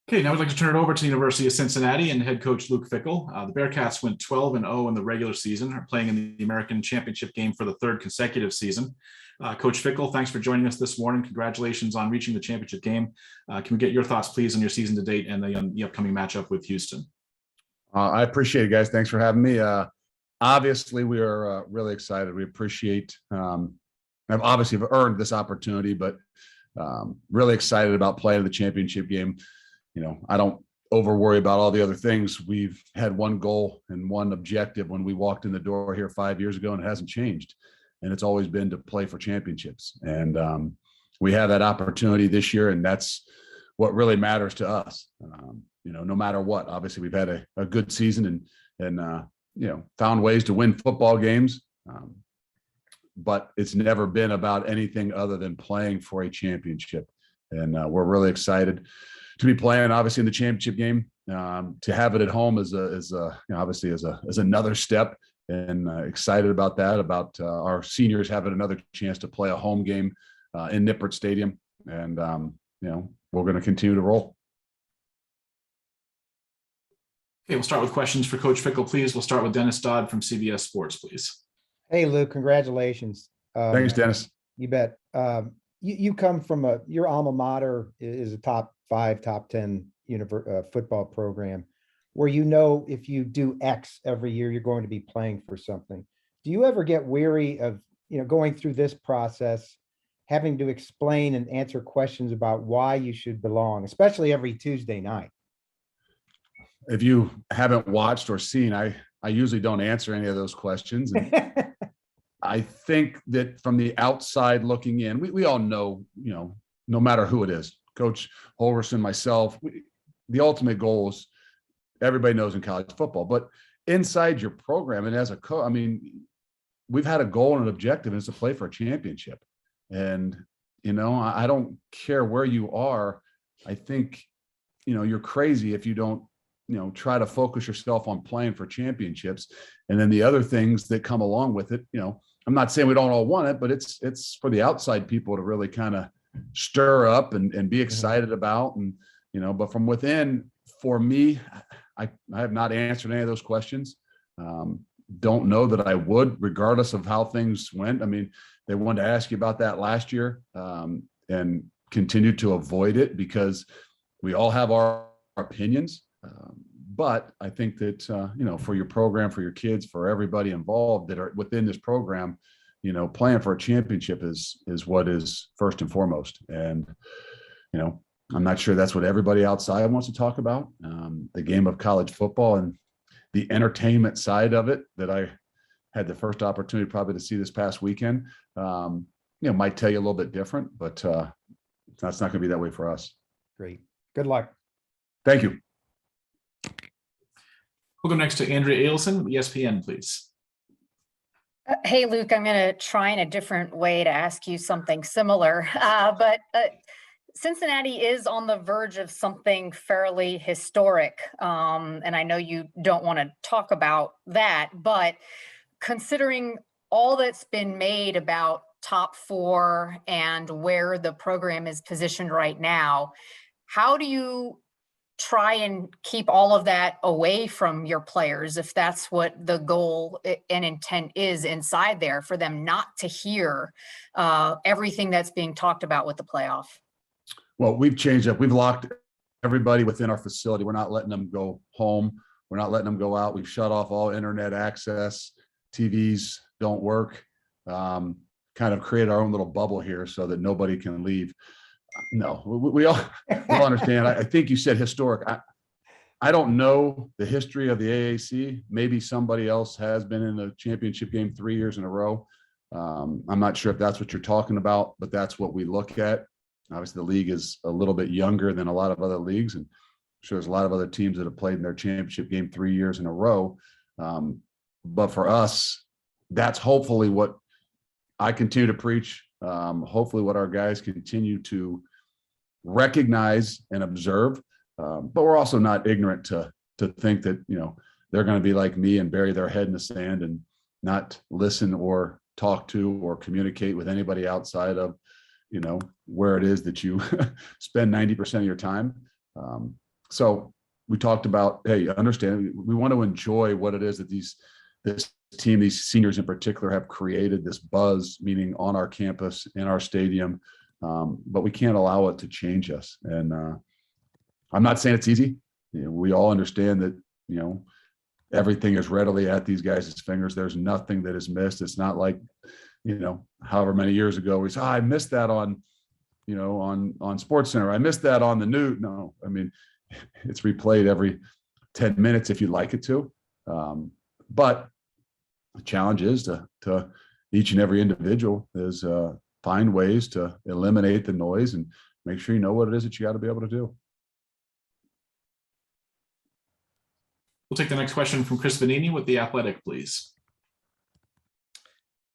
Okay, now we'd like to turn it over to the University of Cincinnati and head coach Luke Fickell. The Bearcats went 12-0 in the regular season, are playing in the American Championship Game for the third consecutive season. Coach Fickell, thanks for joining us this morning. Congratulations on reaching the championship game. Can we get your thoughts, please, on your season to date and the upcoming matchup with Houston? I appreciate it, guys. Thanks for having me. Obviously, we are really excited. We appreciate, I've obviously earned this opportunity, but really excited about playing the championship game. I don't over worry about all the other things. We've had one goal and one objective when we walked in the door here 5 years ago, and it hasn't changed. And it's always been to play for championships. And we have that opportunity this year, and that's what really matters to us. No matter what, obviously we've had a good season and found ways to win football games. But it's never been about anything other than playing for a championship. And we're really excited to be playing, obviously, in the championship game. To have it at home is obviously is another step, and excited about that. About our seniors having another chance to play a home game in Nippert Stadium, and we're going to continue to roll. Okay, we'll start with questions for Coach Fickell, please. We'll start with Dennis Dodd from CBS Sports, please. Hey, Luke, congratulations. Thanks, Dennis. You bet. You come from your alma mater is a top 5, top 10 football program where if you do X every year, you're going to be playing for something. Do you ever get weary of going through this process, having to explain and answer questions about why you should belong, especially every Tuesday night? If you haven't watched or seen, I usually don't answer any of those questions. And I think that from the outside looking in, we all know, no matter who it is, Coach Holverson, myself, the ultimate goal is everybody knows in college football, but inside your program and as a coach, we've had a goal and an objective, and it's to play for a championship. And, I don't care where you are. I think, you're crazy if you don't, try to focus yourself on playing for championships. And then the other things that come along with it, I'm not saying we don't all want it, but it's for the outside people to really kind of stir up and be excited about. And, but from within, for me, I have not answered any of those questions. Don't know that I would, regardless of how things went. They wanted to ask you about that last year, and continued to avoid it because we all have our opinions. But I think that, for your program, for your kids, for everybody involved that are within this program, playing for a championship is what is first and foremost. And, I'm not sure that's what everybody outside wants to talk about. The game of college football and the entertainment side of it that I had the first opportunity probably to see this past weekend, might tell you a little bit different, but that's not going to be that way for us. Great. Good luck. Thank you. We'll go next to Andrea Ailson with ESPN, please. Hey, Luke, I'm going to try in a different way to ask you something similar, but Cincinnati is on the verge of something fairly historic, and I know you don't want to talk about that, but considering all that's been made about top 4 and where the program is positioned right now, how do you try and keep all of that away from your players, if that's what the goal and intent is inside there, for them not to hear everything that's being talked about with the playoff? Well, we've changed up. We've locked everybody within our facility. We're not letting them go home. We're not letting them go out. We've shut off all internet access. TVs don't work. Kind of create our own little bubble here so that nobody can leave. No, we all understand. I think you said historic. I don't know the history of the AAC. Maybe somebody else has been in a championship game 3 years in a row. I'm not sure if that's what you're talking about, but that's what we look at. Obviously, the league is a little bit younger than a lot of other leagues, and I'm sure there's a lot of other teams that have played in their championship game 3 years in a row. But for us, that's hopefully what I continue to preach. Hopefully what our guys continue to recognize and observe, but we're also not ignorant to think that they're going to be like me and bury their head in the sand and not listen or talk to or communicate with anybody outside of where it is that you spend 90% of your time. So we talked about, hey, understand, we want to enjoy what it is that this team, these seniors in particular, have created, this buzz, meaning on our campus, in our stadium, but we can't allow it to change us. And I'm not saying it's easy. We all understand that, everything is readily at these guys' fingers. There's nothing that is missed. It's not like, however many years ago we said, I missed that on Sports Center. I missed that on the news. No, I mean, it's replayed every 10 minutes if you'd like it to. But the challenge is to each and every individual is find ways to eliminate the noise and make sure you know what it is that you got to be able to do. We'll take the next question from Chris Vanini with The Athletic, please.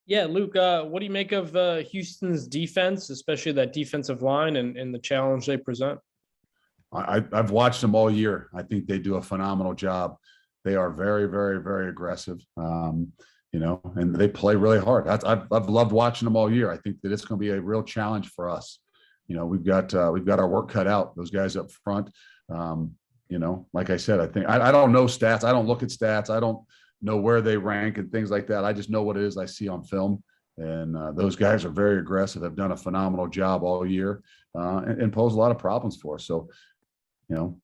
Yeah, Luke, what do you make of Houston's defense, especially that defensive line and the challenge they present? I've watched them all year. I think they do a phenomenal job. They are very, very, very aggressive, and they play really hard. I've loved watching them all year. I think that it's going to be a real challenge for us. We've got our work cut out. Those guys up front. Like I said, I think I don't know stats. I don't look at stats. I don't know where they rank and things like that. I just know what it is I see on film. And those guys are very aggressive, have done a phenomenal job all year, and pose a lot of problems for us. So,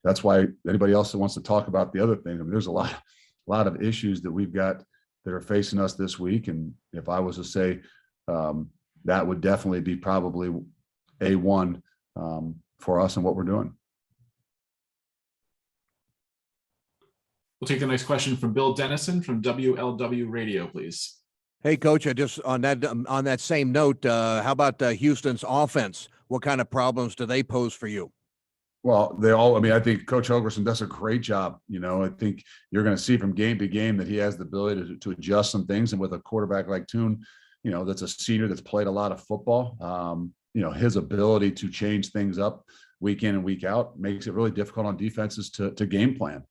that's why anybody else that wants to talk about the other thing, there's a lot of issues that we've got that are facing us this week. And if I was to say, that would definitely be probably A1 for us and what we're doing. We'll take the next question from Bill Dennison from WLW Radio, please. Hey, Coach, I just on that same note, how about Houston's offense? What kind of problems do they pose for you? Well, I think Coach Holgerson does a great job. I think you're going to see from game to game that he has the ability to adjust some things. And with a quarterback like Toon, that's a senior that's played a lot of football, his ability to change things up week in and week out makes it really difficult on defenses to game plan.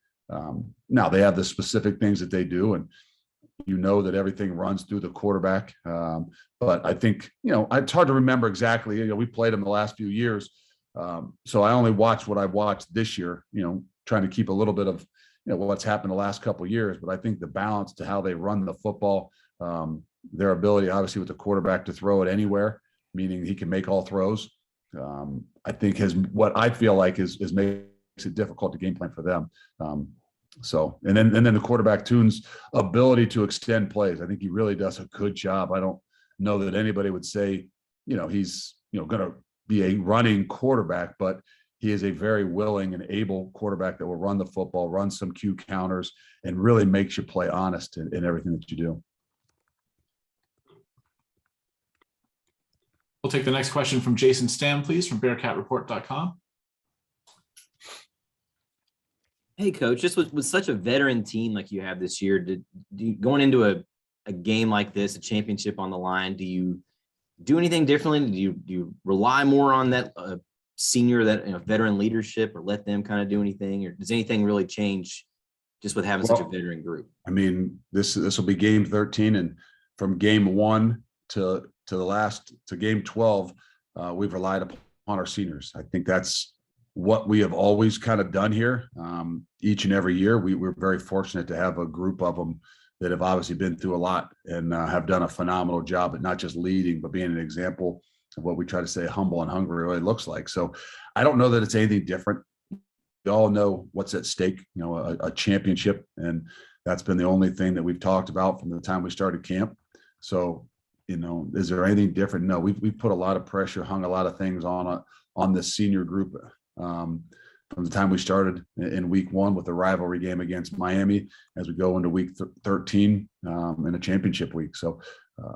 Now they have the specific things that they do, and that everything runs through the quarterback. But I think, it's hard to remember exactly. We played them the last few years. So I only watched what I've watched this year, trying to keep a little bit of, what's happened the last couple of years. But I think the balance to how they run the football, their ability, obviously, with the quarterback to throw it anywhere, meaning he can make all throws, I think what I feel like is makes it difficult to game plan for them. And then the quarterback Toon's ability to extend plays. I think he really does a good job. I don't know that anybody would say, he's, going to be a running quarterback, but he is a very willing and able quarterback that will run the football, run some Q counters, and really makes you play honest in everything that you do. We'll take the next question from Jason Stam, please, from BearcatReport.com. Hey, Coach, just with such a veteran team like you have this year, going into a game like this, a championship on the line, do you do anything differently? Do you rely more on that senior, that veteran leadership, or let them kind of do anything? Or does anything really change just with having such a veteran group? I mean, this will be game 13, and from game 1 to game 12, we've relied upon our seniors. I think that's what we have always kind of done here. Each and every year, we're very fortunate to have a group of them that have obviously been through a lot and have done a phenomenal job at not just leading, but being an example of what we try to say humble and hungry really looks like. So I don't know that it's anything different. We all know what's at stake, a championship, and that's been the only thing that we've talked about from the time we started camp. So, is there anything different? No, we've put a lot of pressure, hung a lot of things on this senior group from the time we started in week 1 with the rivalry game against Miami, as we go into week 13 in a championship week. So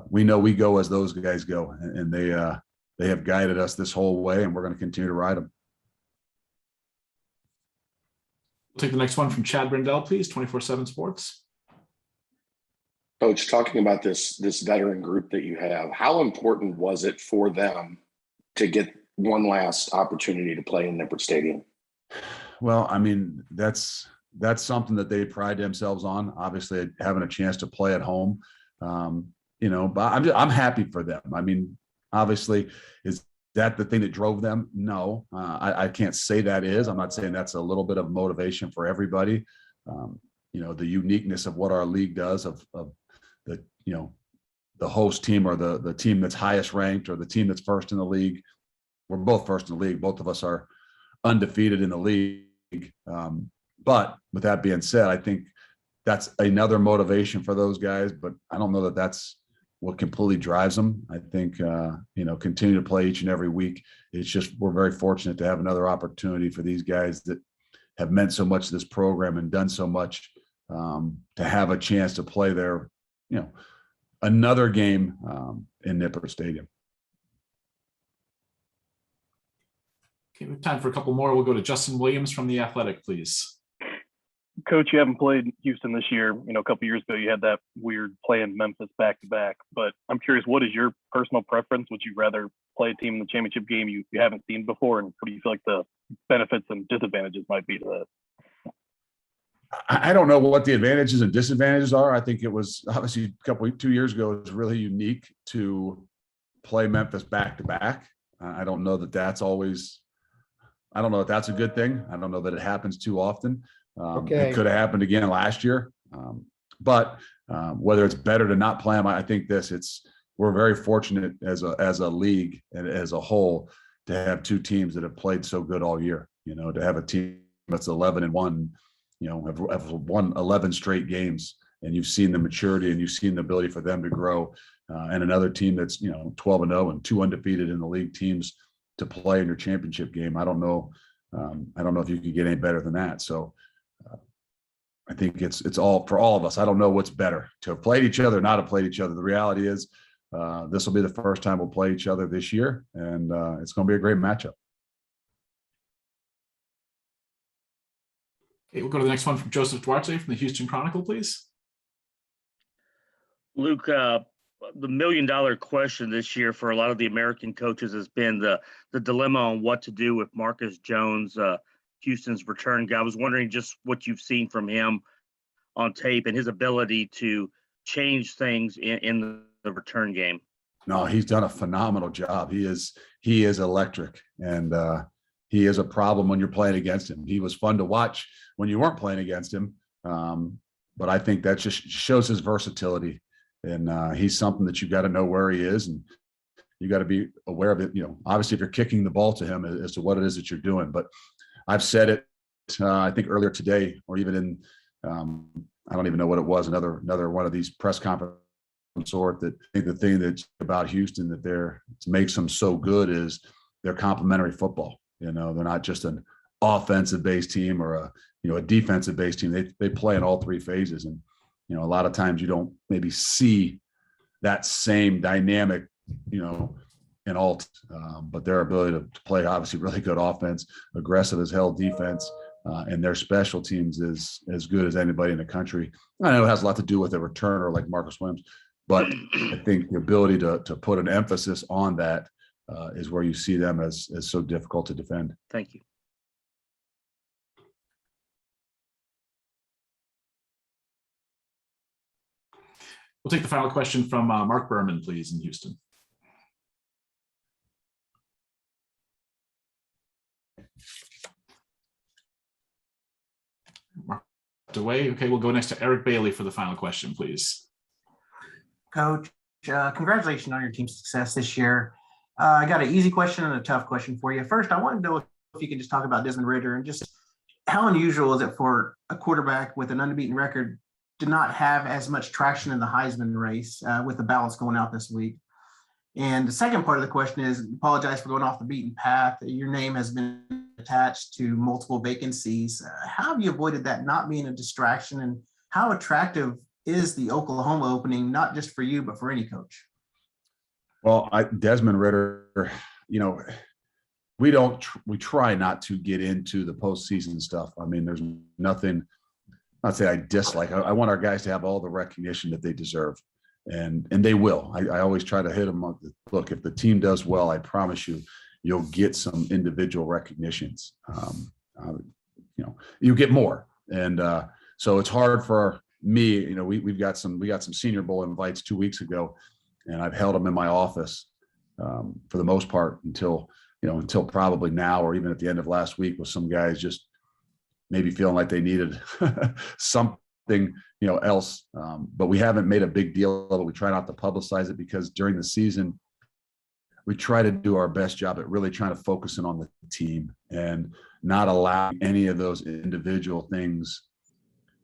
we know we go as those guys go, and they have guided us this whole way, and we're going to continue to ride them. We'll take the next one from Chad Brindell, please, 24/7 Sports. Coach, talking about this veteran group that you have, how important was it for them to get one last opportunity to play in Nippert Stadium? Well, I mean, that's something that they pride themselves on, obviously having a chance to play at home, but I'm happy for them. I mean, obviously that the thing that drove them? No, I can't say that is. I'm not saying that's a little bit of motivation for everybody. The uniqueness of what our league does of the, the host team or the team that's highest ranked or the team that's first in the league. We're both first in the league. Both of us are undefeated in the league. But with that being said, I think that's another motivation for those guys, but I don't know that that's what completely drives them. I think, continue to play each and every week. It's just, we're very fortunate to have another opportunity for these guys that have meant so much to this program and done so much, to have a chance to play their, another game in Nippert Stadium. Okay, we have time for a couple more. We'll go to Justin Williams from The Athletic, please. Coach, you haven't played Houston this year. A couple years ago, you had that weird play in Memphis back-to-back. But I'm curious, what is your personal preference? Would you rather play a team in the championship game you haven't seen before? And what do you feel like the benefits and disadvantages might be to that? I don't know what the advantages and disadvantages are. I think it was obviously 2 years ago, it was really unique to play Memphis back-to-back. I don't know that that's always, I don't know if that's a good thing. I don't know that it happens too often. It could have happened again last year. But whether it's better to not play them, I think we're very fortunate as a league and as a whole to have two teams that have played so good all year. To have a team that's 11-1, have won 11 straight games, and you've seen the maturity and you've seen the ability for them to grow, and another team that's 12-0 and 2 undefeated in the league teams to play in your championship game. I don't know if you could get any better than that. So I think it's all for all of us. I don't know what's better, to have played each other or not have played each other. The reality is this will be the first time we'll play each other this year, and it's going to be a great matchup. Okay, we'll go to the next one from Joseph Duarte from the Houston Chronicle, please. Luke, the $1 million question this year for a lot of the American coaches has been the dilemma on what to do with Marcus Jones, Houston's return guy. I was wondering just what you've seen from him on tape and his ability to change things in the return game. No, he's done a phenomenal job. He is electric, and he is a problem when you're playing against him. He was fun to watch when you weren't playing against him. But I think that just shows his versatility, and he's something that you got to know where he is, and you got to be aware of it. Obviously if you're kicking the ball to him as to what it is that you're doing, but I've said it, I think earlier today, or even in, I don't even know what it was, another one of these press conference sort, that I think the thing that's about Houston that makes them so good is their complementary football. They're not just an offensive based team or a defensive based team. They play in all three phases. And, a lot of times you don't maybe see that same dynamic, in all, but their ability to play obviously really good offense, aggressive as hell defense, and their special teams is as good as anybody in the country. I know it has a lot to do with a returner like Marcus Williams, but I think the ability to put an emphasis on that is where you see them as so difficult to defend. Thank you. We'll take the final question from Mark Berman, please, in Houston. Mark away. Okay, we'll go next to Eric Bailey for the final question, please. Coach, congratulations on your team's success this year. I got an easy question and a tough question for you. First, I wanted to know if you could just talk about Desmond Ridder and just how unusual is it for a quarterback with an unbeaten record to not have as much traction in the Heisman race with the ballots going out this week? And the second part of the question is, apologize for going off the beaten path. Your name has been attached to multiple vacancies. How have you avoided that not being a distraction, and how attractive is the Oklahoma opening, not just for you, but for any coach? Well, Desmond Ridder, we try not to get into the postseason stuff. I mean, there's nothing, not say I dislike. I want our guys to have all the recognition that they deserve, and they will. I always try to hit them on look, if the team does well, I promise you'll get some individual recognitions. You get more. And so it's hard for me, we got some Senior Bowl invites 2 weeks ago, and I've held them in my office for the most part until probably now, or even at the end of last week, with some guys just maybe feeling like they needed something, else. But we haven't made a big deal of it. We try not to publicize it because during the season, we try to do our best job at really trying to focus in on the team and not allow any of those individual things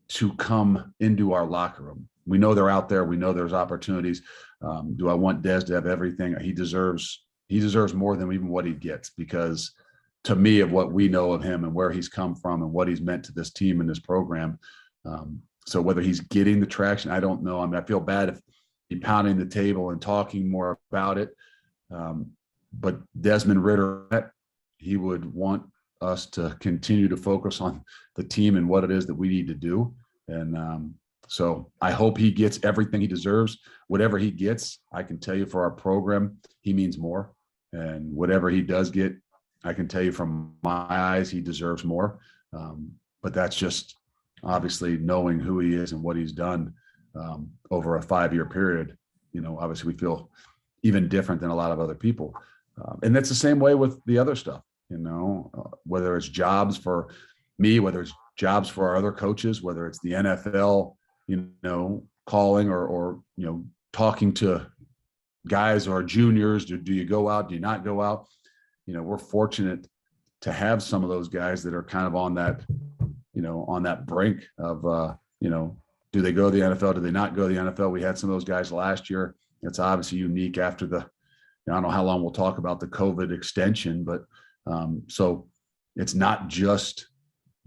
to come into our locker room. We know they're out there. We know there's opportunities. Do I want Des to have everything? He deserves more than even what he gets, because to me, of what we know of him and where he's come from and what he's meant to this team and this program. So whether he's getting the traction, I don't know. I mean, I feel bad if he's pounding the table and talking more about it. But Desmond Ritter, he would want us to continue to focus on the team and what it is that we need to do. And so I hope he gets everything he deserves. Whatever he gets, I can tell you for our program, he means more. And whatever he does get, I can tell you from my eyes, he deserves more. But that's just obviously knowing who he is and what he's done over a 5-year period. Obviously we feel even different than a lot of other people. And that's the same way with the other stuff, whether it's jobs for me, whether it's jobs for our other coaches, whether it's the NFL, calling or talking to guys or juniors. Do you go out? Do you not go out? We're fortunate to have some of those guys that are kind of on that, on that brink of, do they go to the NFL? Do they not go to the NFL? We had some of those guys last year. It's obviously unique after I don't know how long we'll talk about the COVID extension, but so it's not just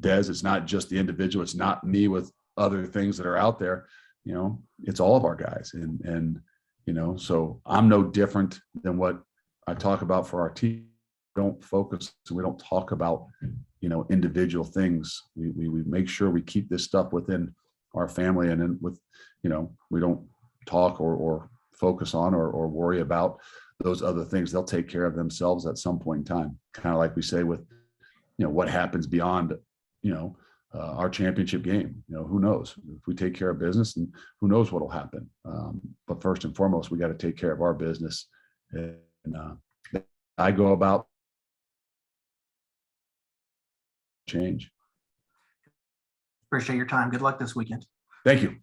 Des, it's not just the individual, it's not me with other things that are out there, it's all of our guys. And so I'm no different than what I talk about for our team. We don't talk about, individual things. We make sure we keep this stuff within our family, and then we don't talk or focus on or worry about those other things. They'll take care of themselves at some point in time. Kind of like we say with, what happens beyond, our championship game. Who knows? If we take care of business, and who knows what'll happen. But first and foremost, we got to take care of our business. And I go about change. Appreciate your time. Good luck this weekend. Thank you.